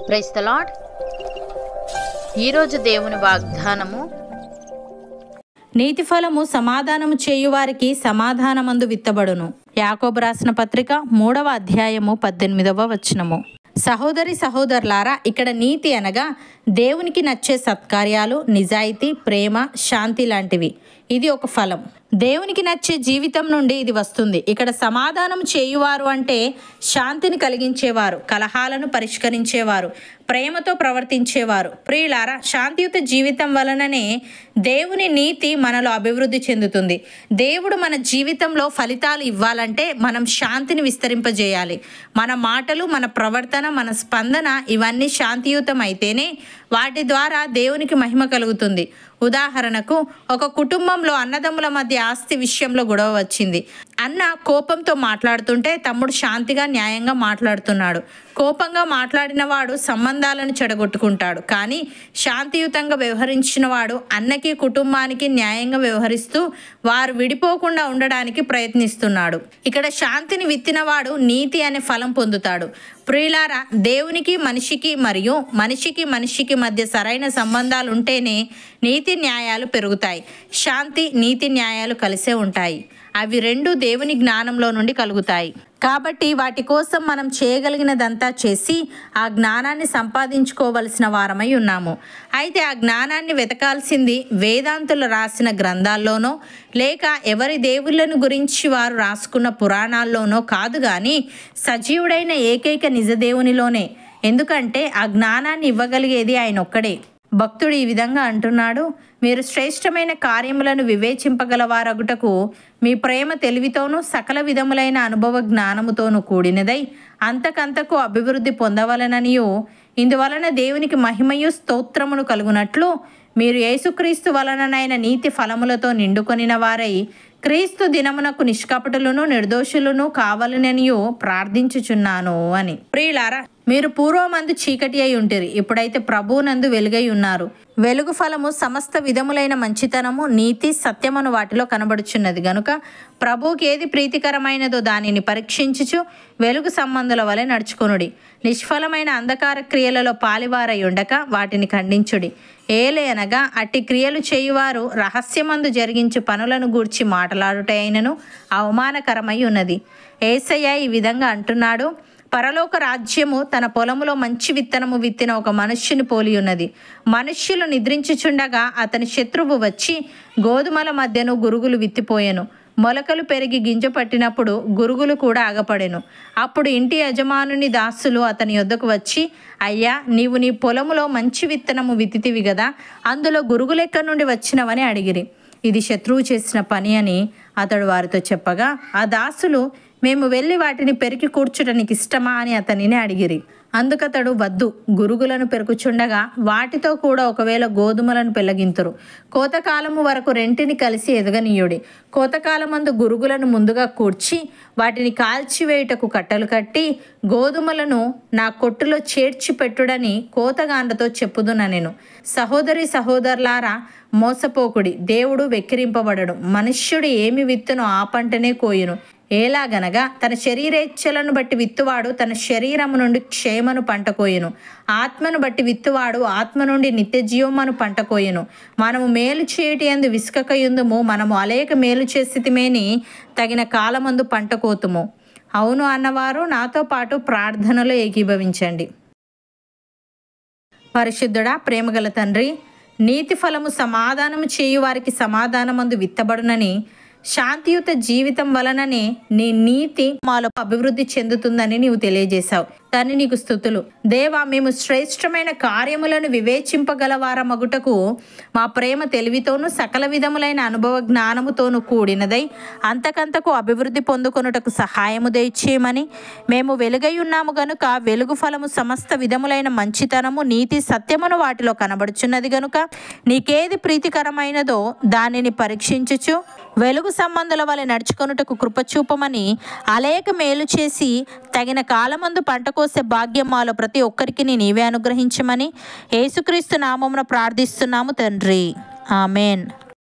Praise the lord. ఈరోజు దేవుని వాగ్దానము, నీతి ఫలము సమాధానము చేయువారికి సమాధానమందు విత్తబడును. యాకోబు రాసిన పత్రిక 3వ అధ్యాయము 18వ వచనము. సహోదరి సహోదరులారా, ఇక్కడ నీతి అనగా దేవునికి నచ్చే సత్కార్యాలు, నిజాయితీ, ప్రేమ, శాంతి లాంటివి. ఇది ఒక ఫలం. దేవునికి నచ్చే జీవితం నుండి ఇది వస్తుంది. ఇక్కడ సమాధానం చేయువారు అంటే శాంతిని కలిగించేవారు, కలహాలను పరిష్కరించేవారు, ప్రేమతో ప్రవర్తించేవారు. ప్రియులారా, శాంతియుత జీవితం వలననే దేవుని నీతి మనలో అభివృద్ధి చెందుతుంది. దేవుడు మన జీవితంలో ఫలితాలు ఇవ్వాలంటే మనం శాంతిని విస్తరింపజేయాలి. మన మాటలు, మన ప్రవర్తన, మన స్పందన ఇవన్నీ శాంతియుతం అయితేనే వాటి ద్వారా దేవునికి మహిమ కలుగుతుంది. ఉదాహరణకు, ఒక కుటుంబంలో అన్నదమ్ముల మధ్య ఆస్తి విషయంలో గొడవ వచ్చింది. అన్న కోపంతో మాట్లాడుతుంటే తమ్ముడు శాంతిగా, న్యాయంగా మాట్లాడుతున్నాడు. కోపంగా మాట్లాడిన వాడు సంబంధాలను చెడగొట్టుకుంటాడు. కానీ శాంతియుతంగా వ్యవహరించిన వాడు అన్నకి, కుటుంబానికి న్యాయంగా వ్యవహరిస్తూ వారు విడిపోకుండా ఉండడానికి ప్రయత్నిస్తున్నాడు. ఇక్కడ శాంతిని విత్తినవాడు నీతి అనే ఫలం పొందుతాడు. ప్రియులారా, దేవునికి మనిషికి మరియు మనిషికి మనిషికి మధ్య సరైన సంబంధాలు ఉంటేనే నీతి న్యాయాలు పెరుగుతాయి. శాంతి, నీతి న్యాయాలు కలిసే ఉంటాయి. అవి రెండు దేవుని జ్ఞానంలో నుండి కలుగుతాయి. కాబట్టి వాటి కోసం మనం చేయగలిగినదంతా చేసి ఆ జ్ఞానాన్ని సంపాదించుకోవలసిన వారమై ఉన్నాము. అయితే ఆ జ్ఞానాన్ని వెతకాల్సింది వేదాంతులు రాసిన గ్రంథాల్లోనో లేక ఎవరి దేవుళ్ళను గురించి వారు రాసుకున్న పురాణాల్లోనో కాదు, కానీ సజీవుడైన ఏకైక నిజదేవునిలోనే. ఎందుకంటే ఆ జ్ఞానాన్ని ఇవ్వగలిగేది ఆయన ఒక్కడే. భక్తుడు ఈ విధంగా అంటున్నాడు: మీరు శ్రేష్టమైన కార్యములను వివేచింపగలవారగుటకు మీ ప్రేమ తెలివితోనూ సకల విధములైన అనుభవ జ్ఞానముతోనూ కూడినదై అంతకంతకు అభివృద్ధి పొందవలననియు, ఇందువలన దేవునికి మహిమయు స్తోత్రమును కలుగునట్లు మీరు యేసుక్రీస్తు వలననైన నీతి ఫలములతో నిండుకొనిన వారై క్రీస్తు దినమునకు నిష్కపటులను నిర్దోషులను కావాలననియు ప్రార్థించుచున్నాను అని. ప్రియులారా, మీరు పూర్వమందు చీకటి అయి ఉంటిరి, ఇప్పుడైతే ప్రభువునందు వెలుగై ఉన్నారు. వెలుగు ఫలము సమస్త విధములైన మంచితనము, నీతి, సత్యమును వాటిలో కనబడుచున్నది గనుక ప్రభువుకి ఏది ప్రీతికరమైనదో దానిని పరీక్షించుచు వెలుగు సంబంధుల వలె నడుచుకొనుడి. నిష్ఫలమైన అంధకార క్రియలలో పాలివారై ఉండక వాటిని ఖండించుడి. ఏలే అనగా అట్టి క్రియలు చేయువారు రహస్యమందు జరిగించు పనులను గూర్చి మాట్లాడుట అయినను అవమానకరమై ఉన్నది. యేసయ్య ఈ విధంగా అంటున్నాడు: పరలోక రాజ్యము తన పొలములో మంచి విత్తనము విత్తిన ఒక మనుష్యుని పోలి ఉన్నది. మనుష్యులు నిద్రించుచుండగా అతని శత్రువు వచ్చి గోధుమల మధ్యను గురుగులు విత్తిపోయెను. మొలకలు పెరిగి గింజ పట్టినప్పుడు గురుగులు కూడా ఆగపడెను. అప్పుడు ఇంటి యజమానుని దాసులు అతని యొద్దకు వచ్చి, అయ్యా, నీవు నీ పొలములో మంచి విత్తనము విత్తితివి గదా, అందులో గురుగులెక్కడి నుండి వచ్చినవని అడిగిరి. ఇది శత్రువు చేసిన పని అని అతడు వారితో చెప్పగా, ఆ దాసులు, మేము వెళ్ళి వాటిని పెరికి కూర్చుట నీకు ఇష్టమా అని అతనిని అడిగిరి. అందుకతడు, వద్దు, గురుగులను పెరుకుచుండగా వాటితో కూడా ఒకవేళ గోధుమలను పెళ్ళగింతురు. కోతకాలము వరకు రెంటిని కలిసి ఎదగనీయుడి. కోతకాలమందు గురుగులను ముందుగా కూర్చి వాటిని కాల్చివేయుటకు కట్టలు కట్టి గోధుమలను నా కొట్టులో చేర్చి పెట్టుడని కోతగాండ్రతో చెప్పుదుననెను. సహోదరి సహోదరులారా, మోసపోకుడి, దేవుడు వెక్కిరింపబడడు. మనుష్యుడు ఏమి విత్తునో ఆ పంటనే కోయును. ఎలాగనగా తన శరీరేచ్ఛలను బట్టి విత్తువాడు తన శరీరము నుండి క్షేమను పంటకోయెను, ఆత్మను బట్టి విత్తువాడు ఆత్మ నుండి నిత్య జీవమును పంటకోయెను. మనము మేలు చేయుట యందు విసుకకయుందుము, మనము అలేక మేలు చేసితిమేని తగిన కాలమందు పంటకోతుము. అవును అన్నవారు నాతో పాటు ప్రార్థనలో ఏకీభవించండి. పరిశుద్ధుడా, ప్రేమగల తండ్రి, నీతి ఫలము సమాధానము చేయు వారికి సమాధానమందు విత్తబడునని, శాంతియుత జీవితం వలననే నీ నీతి మాలో అభివృద్ధి చెందుతుందని నీవు తెలియజేశావు. దాన్ని నీకు స్తుతులు. దేవా, మేము శ్రేష్టమైన కార్యములను వివేచింపగలవారమగుటకు మా ప్రేమ తెలివితోనూ సకల విధములైన అనుభవ జ్ఞానముతోనూ కూడినదై అంతకంతకు అభివృద్ధి పొందుకొనుటకు సహాయము దయచేయమని, మేము వెలుగై ఉన్నాము గనుక వెలుగు ఫలము సమస్త విధములైన మంచితనము, నీతి, సత్యమును వాటిలో కనబడుచున్నది గనుక నీకేది ప్రీతికరమైనదో దానిని పరీక్షించుచు వెలుగు సంబంధుల వలె నడుచుకొనుటకు కృపచూపమని, అలేక మేలు చేసి తగిన కాలమందు పంట కోసే భాగ్యం మాలో ప్రతి ఒక్కరికి నీవే అనుగ్రహించమని యేసుక్రీస్తు నామమున ప్రార్థిస్తున్నాము తండ్రి. ఆమెన్.